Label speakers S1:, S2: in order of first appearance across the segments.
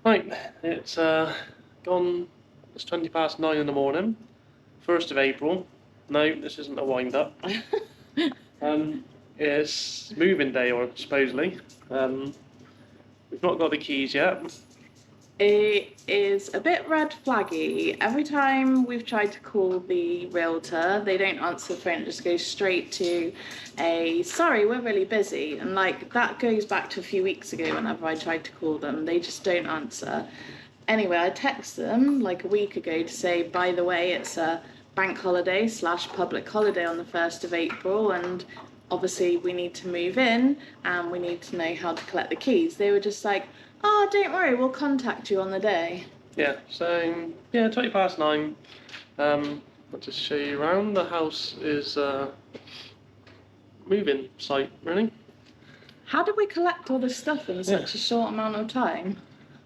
S1: Right, it's gone. It's 9:20 in the morning, 1st of April. No, this isn't a wind up. Um, it's moving day, or supposedly. Um, we've not got the keys yet.
S2: It is a bit red flaggy. Every time we've tried to call the realtor, they don't answer the phone, it just goes straight to a sorry, we're really busy. And like that goes back to a few weeks ago whenever I tried to call them, they just don't answer. Anyway, I texted them like a week ago to say, by the way, it's a bank holiday slash public holiday on the 1st of April, and obviously we need to move in and we need to know how to collect the keys. They were just like, oh, don't worry, we'll contact you on the day.
S1: Yeah, so yeah, 9:20. I'll just show you around. The house is moving site, really.
S2: How did we collect all this stuff in such a short amount of time?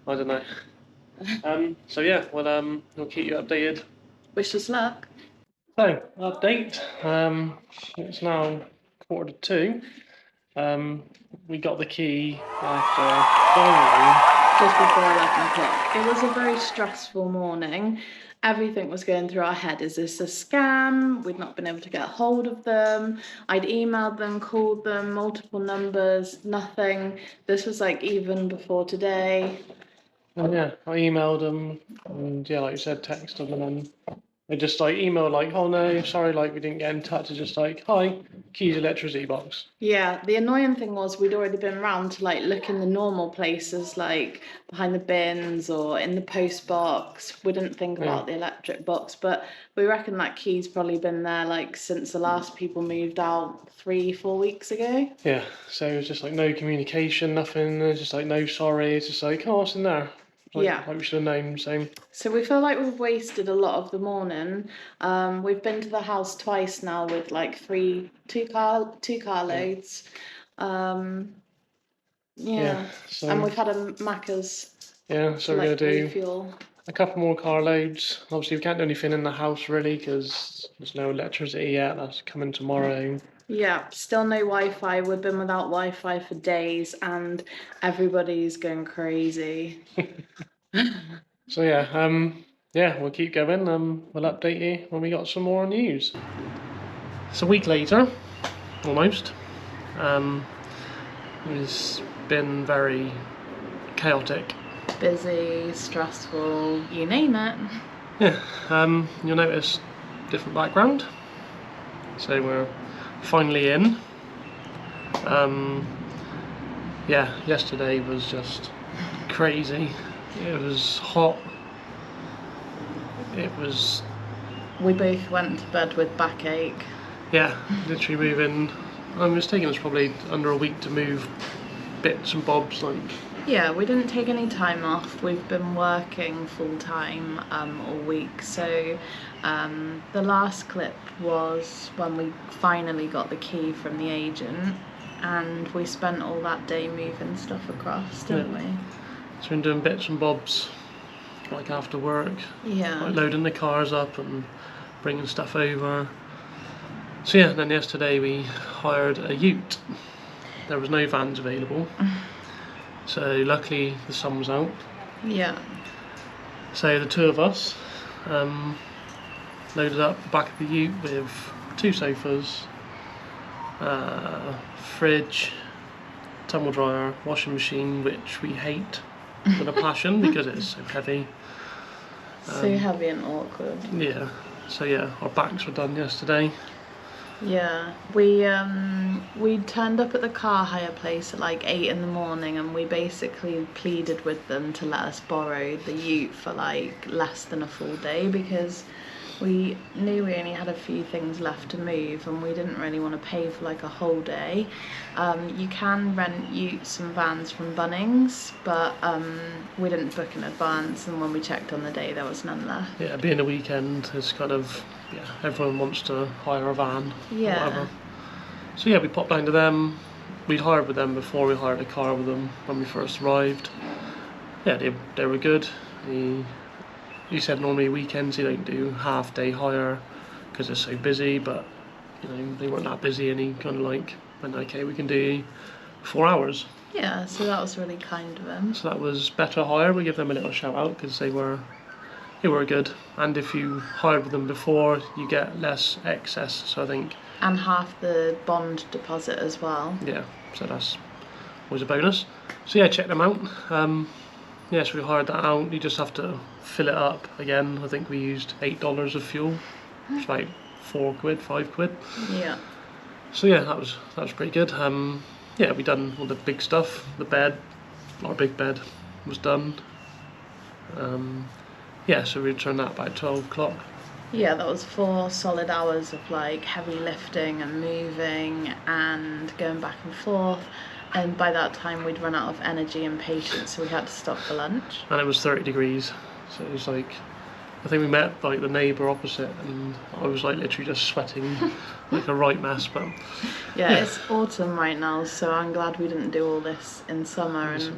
S1: I don't know. So yeah, we'll keep you updated.
S2: Wish us luck.
S1: So, update. It's now 1:45. We got the key after
S2: Just before 11 o'clock. It was a very stressful morning. Everything was going through our head. Is this a scam? We'd not been able to get a hold of them. I'd emailed them, called them, multiple numbers, nothing. This was like even before today.
S1: Oh yeah, I emailed them and yeah, like you said, texted them, and then they just like emailed like, oh no, sorry, like we didn't get in touch. It's just like, hi, keys electricity box.
S2: Yeah, the annoying thing was we'd already been round to like look in the normal places like behind the bins or in the post box. We didn't think about the electric box, but we reckon that key's probably been there like since the last people moved out 3-4 weeks ago.
S1: Yeah, so it was just like no communication, nothing. It's just like no sorry. It's just like, oh, it's in there. Like we should have known.
S2: So we feel like we've wasted a lot of the morning. We've been to the house twice now with like two car loads.
S1: So,
S2: and we've had a Macca's.
S1: Yeah, so we're gonna do fuel. A couple more car loads. Obviously, we can't do anything in the house really because there's no electricity yet. That's coming tomorrow.
S2: Yeah, still no Wi-Fi. We've been without Wi-Fi for days, and everybody's going crazy.
S1: So yeah, we'll keep going. We'll update you when we got some more news. It's a week later, almost. It's been very chaotic.
S2: Busy, stressful, you name it.
S1: Yeah, you'll notice different background. So we're finally in. Yeah, yesterday was just crazy. It was hot.
S2: We both went to bed with backache.
S1: Yeah, literally moving. It's taken us probably under a week to move bits and bobs, like.
S2: Yeah, we didn't take any time off. We've been working full time all week. So the last clip was when we finally got the key from the agent, and we spent all that day moving stuff across, didn't we?
S1: So we've been doing bits and bobs, like after work.
S2: Yeah.
S1: Like loading the cars up and bringing stuff over. So yeah, then yesterday we hired a ute. There was no vans available. So luckily the sun was out.
S2: Yeah.
S1: So the two of us loaded up the back of the ute with 2 sofas, fridge, tumble dryer, washing machine, which we hate with a passion because it's so heavy.
S2: So heavy and awkward.
S1: Yeah. So yeah, our backs were done yesterday.
S2: Yeah, we turned up at the car hire place at like 8 in the morning, and we basically pleaded with them to let us borrow the ute for like less than a full day because we knew we only had a few things left to move and we didn't really want to pay for like a whole day. You can rent utes and vans from Bunnings, but we didn't book in advance, and when we checked on the day there was none left.
S1: Yeah, being a weekend, it's kind of, everyone wants to hire a van.
S2: Yeah.
S1: Or whatever. So yeah, we popped down to them. We'd hired with them before we hired a car with them when we first arrived. Yeah, they were good. He said normally weekends you don't do half-day hire because it's so busy, but they weren't that busy, and he kind of like went, okay, we can do 4 hours.
S2: Yeah, so that was really kind of him.
S1: So that was Better Hire. We give them a little shout out because they were good. And if you hired with them before, you get less excess. So I think.
S2: And half the bond deposit as well.
S1: Yeah, so that's always a bonus. So yeah, check them out. So we hired that out. You just have to fill it up again. I think we used $8 of fuel. It's like £4, £5.
S2: Yeah.
S1: So yeah, that was pretty good. We done all the big stuff. The bed, our big bed, was done. So we returned that by 12 o'clock.
S2: Yeah, that was 4 solid hours of like heavy lifting and moving and going back and forth. And by that time we'd run out of energy and patience, so we had to stop for lunch.
S1: And it was 30 degrees, so it was like, I think we met like the neighbour opposite, and I was like literally just sweating like a right mess. But
S2: yeah, it's autumn right now, so I'm glad we didn't do all this in summer. And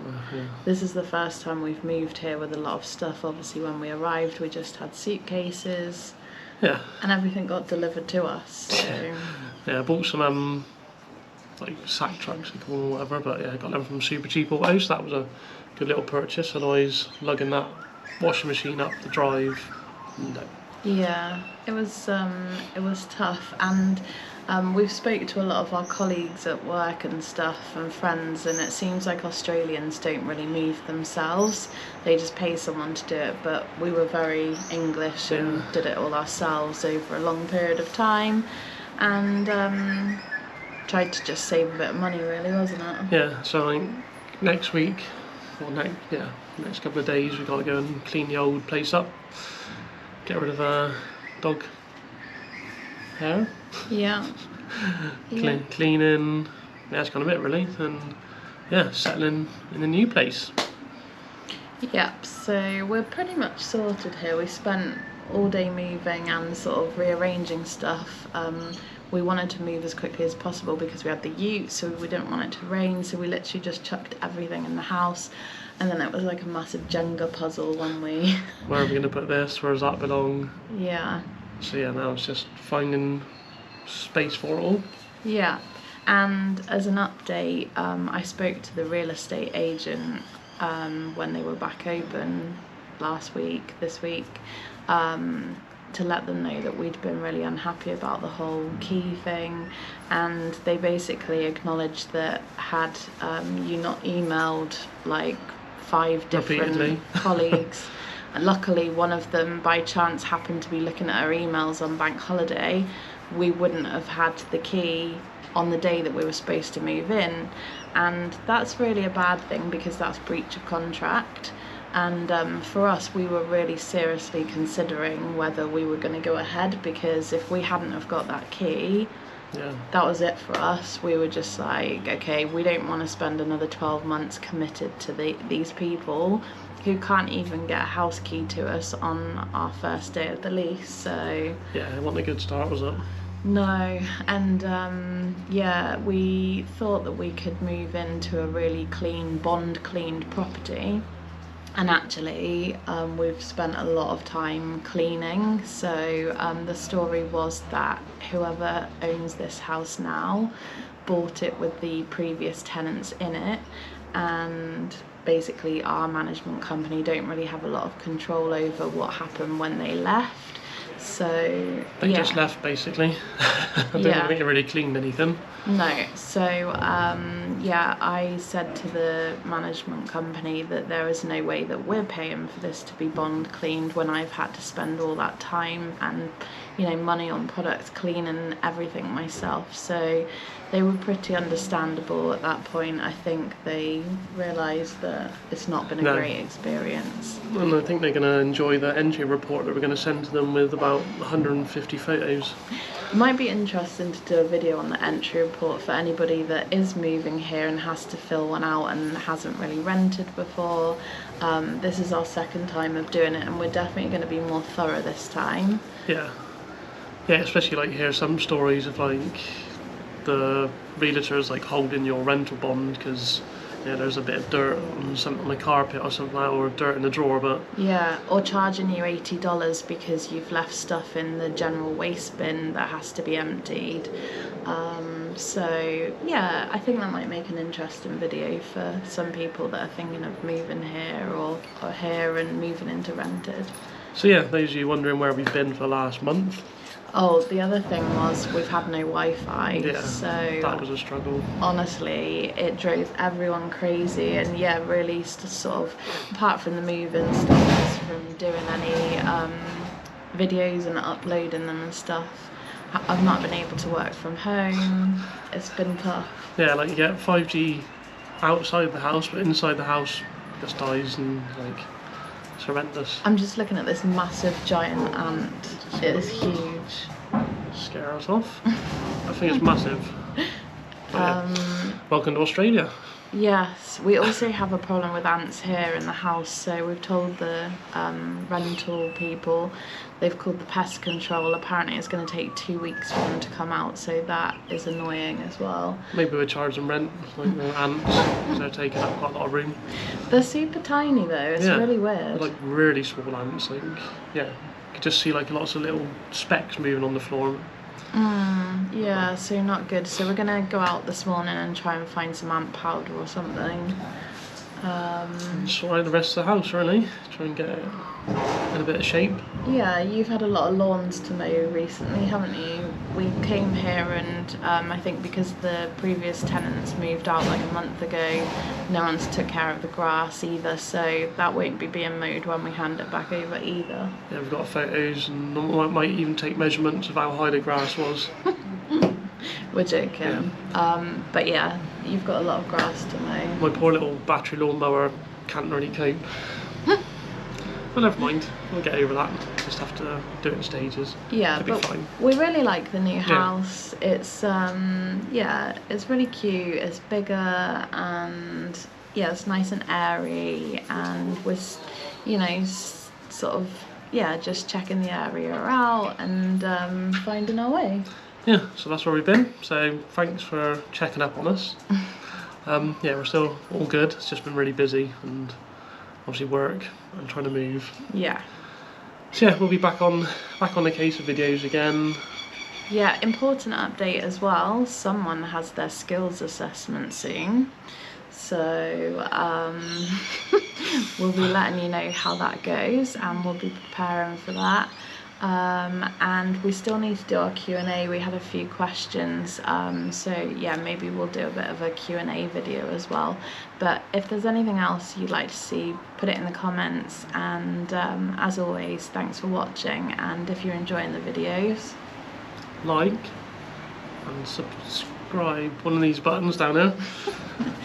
S2: this is the first time we've moved here with a lot of stuff. Obviously, when we arrived, we just had suitcases.
S1: Yeah.
S2: And everything got delivered to us. So.
S1: Yeah, I bought some like sack trucks, they call them, or whatever. But yeah, I got them from Super Cheap Auto, so that was a good little purchase. Otherwise, lugging that washing machine up the drive, no.
S2: Yeah, it was tough, and we've spoke to a lot of our colleagues at work and stuff and friends, and it seems like Australians don't really move themselves. They just pay someone to do it, but we were very English and did it all ourselves over a long period of time, and tried to just save a bit of money, really, wasn't it?
S1: Yeah, so I think next week, or next couple of days, we've got to go and clean the old place up, get rid of dog hair.
S2: Yeah.
S1: Cleaning, that's kind of it really, and yeah, settling in the new place.
S2: Yep, so we're pretty much sorted here. We spent all day moving and sort of rearranging stuff. We wanted to move as quickly as possible because we had the ute, so we didn't want it to rain, so we literally just chucked everything in the house, and then it was like a massive Jenga puzzle when we...
S1: Where are we going to put this? Where does that belong?
S2: Yeah.
S1: So yeah, now it's just finding space for it all.
S2: Yeah, and as an update, I spoke to the real estate agent when they were back open this week, to let them know that we'd been really unhappy about the whole key thing, and they basically acknowledged that had you not emailed like 5 different
S1: Repeatedly.
S2: colleagues, and luckily one of them by chance happened to be looking at our emails on bank holiday, we wouldn't have had the key on the day that we were supposed to move in, and that's really a bad thing because that's breach of contract. And for us, we were really seriously considering whether we were going to go ahead, because if we hadn't have got that key, that was it for us. We were just like, okay, we don't want to spend another 12 months committed to these people who can't even get a house key to us on our first day of the lease. So
S1: yeah, it wasn't a good start, was it?
S2: No, and we thought that we could move into a really clean, bond-cleaned property. And actually, we've spent a lot of time cleaning. So the story was that whoever owns this house now bought it with the previous tenants in it, and basically our management company don't really have a lot of control over what happened when they left. So
S1: they just left basically. I don't think they really cleaned anything.
S2: No, so I said to the management company that there is no way that we're paying for this to be bond cleaned when I've had to spend all that time and money on products cleaning everything myself. So they were pretty understandable at that point. I think they realised that it's not been a great experience.
S1: And I think they're going to enjoy the entry report that we're going to send to them with about 150 photos.
S2: It might be interesting to do a video on the entry report for anybody that is moving here and has to fill one out and hasn't really rented before. This is our second time of doing it, and we're definitely going to be more thorough this time.
S1: Yeah, especially like hear some stories of like the realtors like holding your rental bond because yeah, there's a bit of dirt on something on the carpet or something like that, or dirt in the drawer, but
S2: Yeah, or charging you $80 because you've left stuff in the general waste bin that has to be emptied. So yeah, I think that might make an interesting video for some people that are thinking of moving here or here and moving into rented.
S1: so yeah, those of you wondering where we've been for the last month.
S2: Oh, the other thing was we've had no Wi-Fi,
S1: Yeah,
S2: so
S1: that was a struggle.
S2: honestly, it drove everyone crazy, and yeah, really sort of, apart from the moving stuff, from doing any videos and uploading them and stuff, I've not been able to work from home. It's been tough.
S1: Yeah, like you get 5G outside the house, but inside the house just dies, and like it's horrendous.
S2: I'm just looking at this massive giant ant. It is huge.
S1: Scare us off. I think it's massive. But yeah. Welcome to Australia.
S2: Yes, we also have a problem with ants here in the house, so we've told the rental people, they've called the pest control. Apparently it's going to take 2 weeks for them to come out, so that is annoying as well.
S1: Maybe we're charging rent, like ants, because they're taking up quite a lot of room.
S2: They're super tiny though, it's really weird.
S1: Like really small ants, like, yeah. You could just see like lots of little specks moving on the floor.
S2: Yeah, so not good. So we're gonna go out this morning and try and find some ant powder or something.
S1: Sort out the rest of the house, really. Try and get it in a bit of shape.
S2: Yeah, you've had a lot of lawns to mow recently, haven't you? We came here and I think because the previous tenants moved out like a month ago, no one's took care of the grass either, so that won't be being mowed when we hand it back over either.
S1: Yeah, we've got photos, and I might even take measurements of how high the grass was.
S2: We're joking. Yeah. But yeah, you've got a lot of grass to mow.
S1: My poor little battery lawnmower can't really cope. But never mind, we'll get over that. Just have to do it in stages.
S2: Yeah,
S1: it'll be
S2: but
S1: fine.
S2: We really like the new house. Yeah. It's yeah, it's really cute. It's bigger and yeah, it's nice and airy, and we're, you know, sort of just checking the area out and finding our way.
S1: Yeah, so that's where we've been. So thanks for checking up on us. Yeah, we're still all good. It's just been really busy and obviously work and trying to move.
S2: Yeah.
S1: So yeah, we'll be back on the case of videos again.
S2: Yeah, important update as well. Someone has their skills assessment soon. So we'll be letting you know how that goes, and we'll be preparing for that. And we still need to do our Q&A. We had a few questions, so yeah, maybe we'll do a bit of a Q&A video as well. But if there's anything else you'd like to see, put it in the comments, and as always, thanks for watching, and if you're enjoying the videos,
S1: like and subscribe, one of these buttons down there.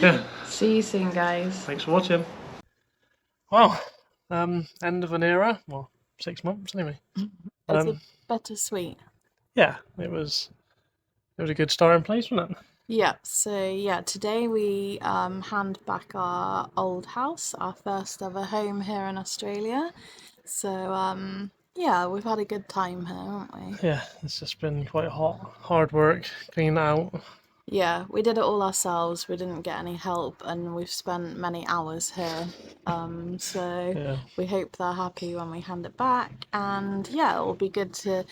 S1: Yeah.
S2: See you soon, guys.
S1: Thanks for watching. Well, end of an era. Well, 6 months anyway.
S2: It's a bittersweet.
S1: Yeah, it was a good starting place, wasn't it?
S2: Yeah, so yeah, today we hand back our old house, our first ever home here in Australia. So yeah, we've had a good time here, haven't we?
S1: Yeah, it's just been quite hard work cleaning out.
S2: Yeah, we did it all ourselves. We didn't get any help, and we've spent many hours here. So
S1: Yeah.
S2: we hope they're happy when we hand it back. And yeah, it'll be good to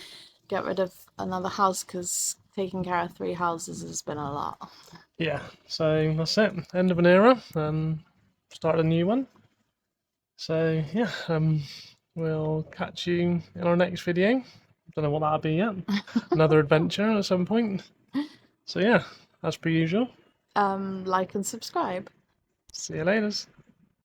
S2: get rid of another house, because taking care of 3 houses has been a lot.
S1: Yeah, so that's it. End of an era. Start a new one. So yeah, we'll catch you in our next video. Don't know what that'll be yet. Another adventure at some point. So yeah, as per usual.
S2: Like and subscribe.
S1: See you later.